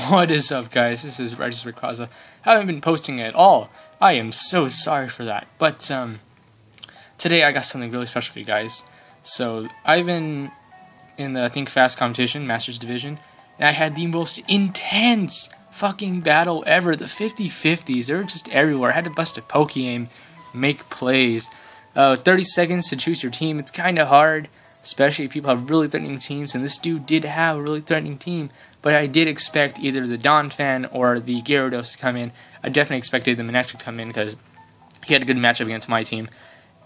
What is up, guys? This is Righteous Rayquaza. Haven't been posting at all. I am so sorry for that. But today I got something really special for you guys. So I've been in the Think Fast competition, Masters Division, and I had the most intense fucking battle ever. The 50-50s, they were just everywhere. I had to bust a Poke-Aim, make plays. 30 seconds to choose your team. It's kind of hard, especially if people have really threatening teams, and this dude did have a really threatening team. But I did expect either the Donphan or the Gyarados to come in. I definitely expected the Manectric to come in because he had a good matchup against my team.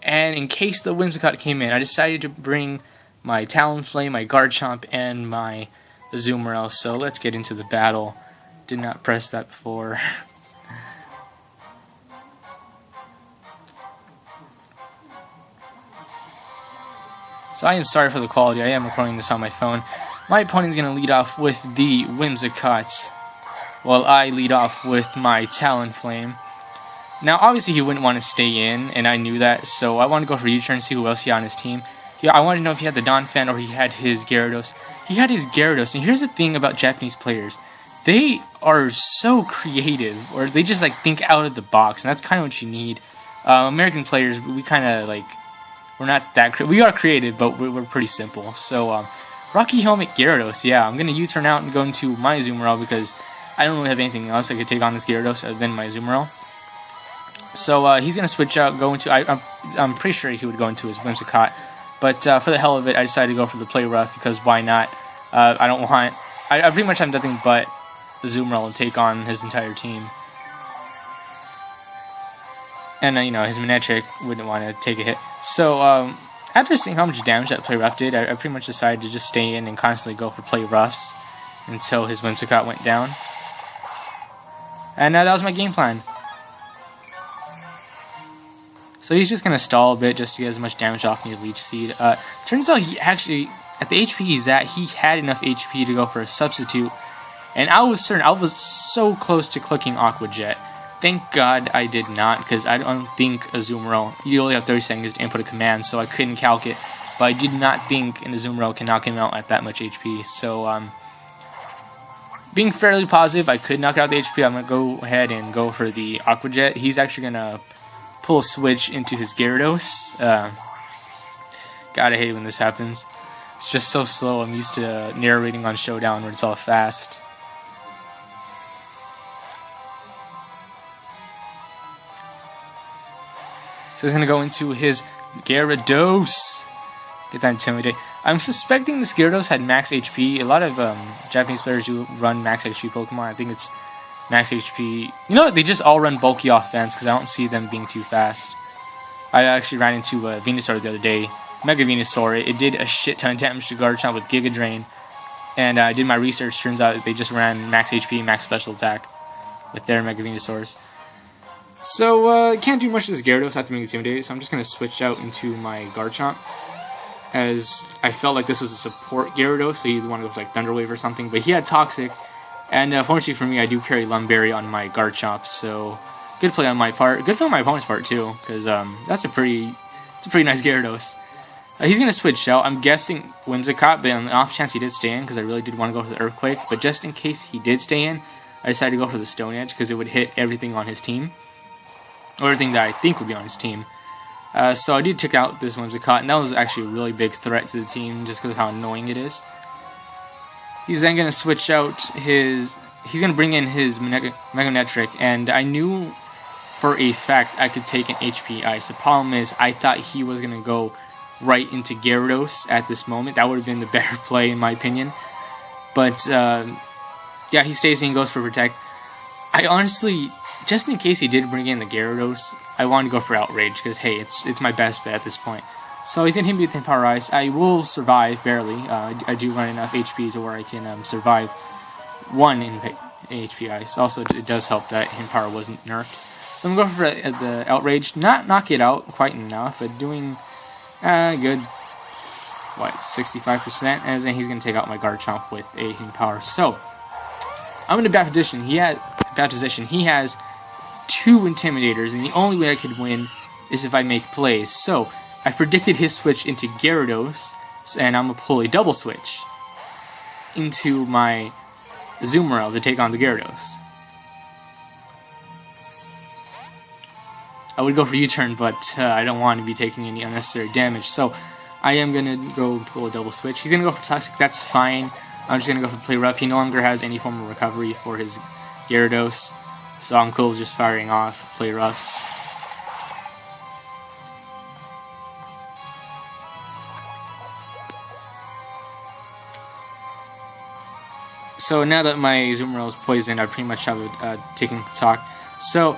And in case the Whimsicott came in, I decided to bring my Talonflame, my Garchomp, and my Azumarill. So let's get into the battle. Did not press that before. So I am sorry for the quality. I am recording this on my phone. My opponent's going to lead off with the Whimsicott, while I lead off with my Talonflame. Now, obviously, he wouldn't want to stay in, and I knew that, so I wanted to go for U-turn and see who else he had on his team. Yeah, I wanted to know if he had the Donphan or he had his Gyarados. He had his Gyarados, and here's the thing about Japanese players. They are so creative, or they just, think out of the box, and that's kind of what you need. American players, we kind of, we're not that creative. We are creative, but we're pretty simple. So, Rocky Helmet Gyarados, yeah, I'm going to U-turn out and go into my Azumarill because I don't really have anything else I could take on this Gyarados other than my Azumarill. So he's going to switch out, go into, I'm pretty sure he would go into his Whimsicott, but for the hell of it, I decided to go for the Play Rough because why not? I pretty much have nothing but Azumarill to take on his entire team. And, his Manectric wouldn't want to take a hit. So, after seeing how much damage that Play Rough did, I pretty much decided to just stay in and constantly go for Play Roughs until his Whimsicott went down. And that was my game plan. So he's just going to stall a bit just to get as much damage off me with Leech Seed. Turns out he actually, at the HP he's at, he had enough HP to go for a substitute. And I was certain, I was so close to clicking Aqua Jet. Thank God I did not, because I don't think Azumarill, you only have 30 seconds to input a command, so I couldn't calc it. But I did not think an Azumarill can knock him out at that much HP. So, being fairly positive I could knock out the HP, I'm going to go ahead and go for the Aqua Jet. He's actually going to pull a switch into his Gyarados. Gotta hate when this happens. It's just so slow. I'm used to narrating on Showdown where it's all fast. So he's going to go into his Gyarados. Get that Intimidate. I'm suspecting this Gyarados had max HP. A lot of Japanese players do run max HP Pokemon. I think it's max HP. You know what? They just all run bulky offense because I don't see them being too fast. I actually ran into Venusaur the other day. Mega Venusaur. It did a shit ton of damage to Garchomp with Giga Drain. And I did my research. Turns out they just ran max HP, max special attack with their Mega Venusaurs. So, can't do much to this Gyarados after being intimidated, so I'm just going to switch out into my Garchomp, as I felt like this was a support Gyarados, so he'd want to go for Thunder Wave or something, but he had Toxic, and fortunately for me, I do carry Lumberry on my Garchomp, so good play on my part, good play on my opponent's part too, because that's a pretty nice Gyarados. He's going to switch out, I'm guessing Whimsicott, but on the off chance he did stay in, because I really did want to go for the Earthquake, but just in case he did stay in, I decided to go for the Stone Edge, because it would hit everything on his team. Or everything that I think would be on his team. So I did take out this Whimsicott, and that was actually a really big threat to the team just because of how annoying it is. He's then going to switch out his... He's going to bring in his Mega Manectric, and I knew for a fact I could take an HP Ice. The problem is I thought he was going to go right into Gyarados at this moment. That would have been the better play in my opinion. But, yeah, he stays and goes for Protect. I honestly, just in case he did bring in the Gyarados, I wanted to go for Outrage, because, hey, it's my best bet at this point. So he's going to hit me with Empower Ice. I will survive, barely. I do run enough HP to where I can survive one in HP Ice. Also, it does help that Empower wasn't nerfed. So I'm going to go for the Outrage. Not knock it out quite enough, but doing good, 65%, and then he's going to take out my Garchomp with a Empower. So, I'm in a bad position. He has 2 Intimidators, and the only way I could win is if I make plays. So, I predicted his switch into Gyarados, and I'm going to pull a double switch into my Azumarill to take on the Gyarados. I would go for U-turn, but I don't want to be taking any unnecessary damage, so I am going to go pull a double switch. He's going to go for Toxic, that's fine. I'm just going to go for Play Rough. He no longer has any form of recovery for his Gyarados, so I'm cool just firing off Play Roughs. So now that my Azumarill is poisoned, I pretty much have it taking talk. So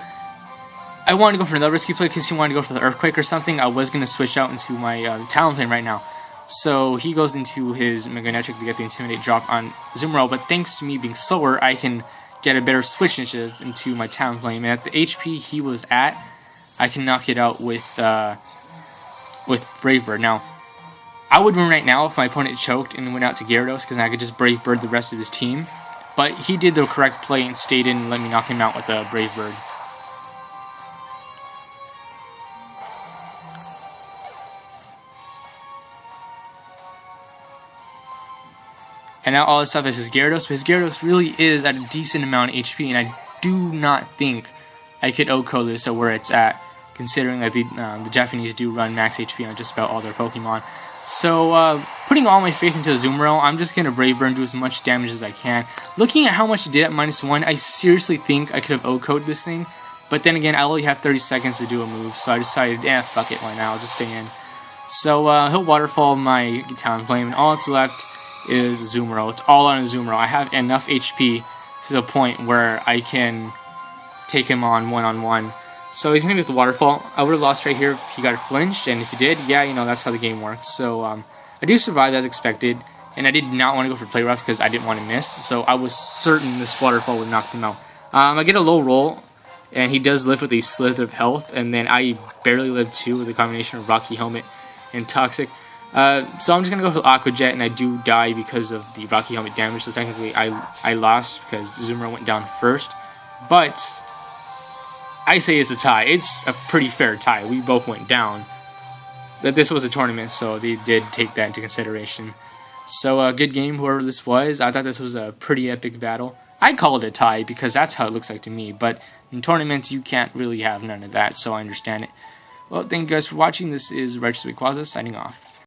I wanted to go for another risky play because he wanted to go for the Earthquake or something. I was going to switch out into my Talonflame right now. So he goes into his Manectric to get the Intimidate drop on Azumarill, but thanks to me being slower, I can get a better switch initiative into my Talonflame. And at the HP he was at, I can knock it out with Brave Bird. Now, I would win right now if my opponent choked and went out to Gyarados, because I could just Brave Bird the rest of his team. But he did the correct play and stayed in and let me knock him out with a Brave Bird. And now all this stuff is his Gyarados, but his Gyarados really is at a decent amount of HP, and I do not think I could OHKO this at where it's at, considering that the Japanese do run max HP on just about all their Pokemon. So, putting all my faith into Azumarill, I'm just going to Brave Bird and do as much damage as I can. Looking at how much it did at -1, I seriously think I could have OHKO'd this thing, but then again, I only have 30 seconds to do a move, so I decided, fuck it, why not, I'll just stay in. So, he'll Waterfall my Talonflame, and all that's left is Azumarill. It's all on Azumarill. I have enough HP to the point where I can take him on one-on-one. So he's going to get the Waterfall. I would have lost right here if he got flinched, and if he did, yeah, you know, that's how the game works. So I do survive as expected, and I did not want to go for Play Rough because I didn't want to miss, so I was certain this Waterfall would knock him out. I get a low roll, and he does live with a slither of health, and then I barely live too with a combination of Rocky Helmet and Toxic. So I'm just going to go for Aqua Jet, and I do die because of the Rocky Helmet damage, so technically I lost because Azumarill went down first. But I say it's a tie. It's a pretty fair tie. We both went down. But this was a tournament, so they did take that into consideration. So good game, whoever this was. I thought this was a pretty epic battle. I'd call it a tie because that's how it looks like to me, but in tournaments you can't really have none of that, so I understand it. Well, thank you guys for watching. This is Righteous Rayquaza signing off.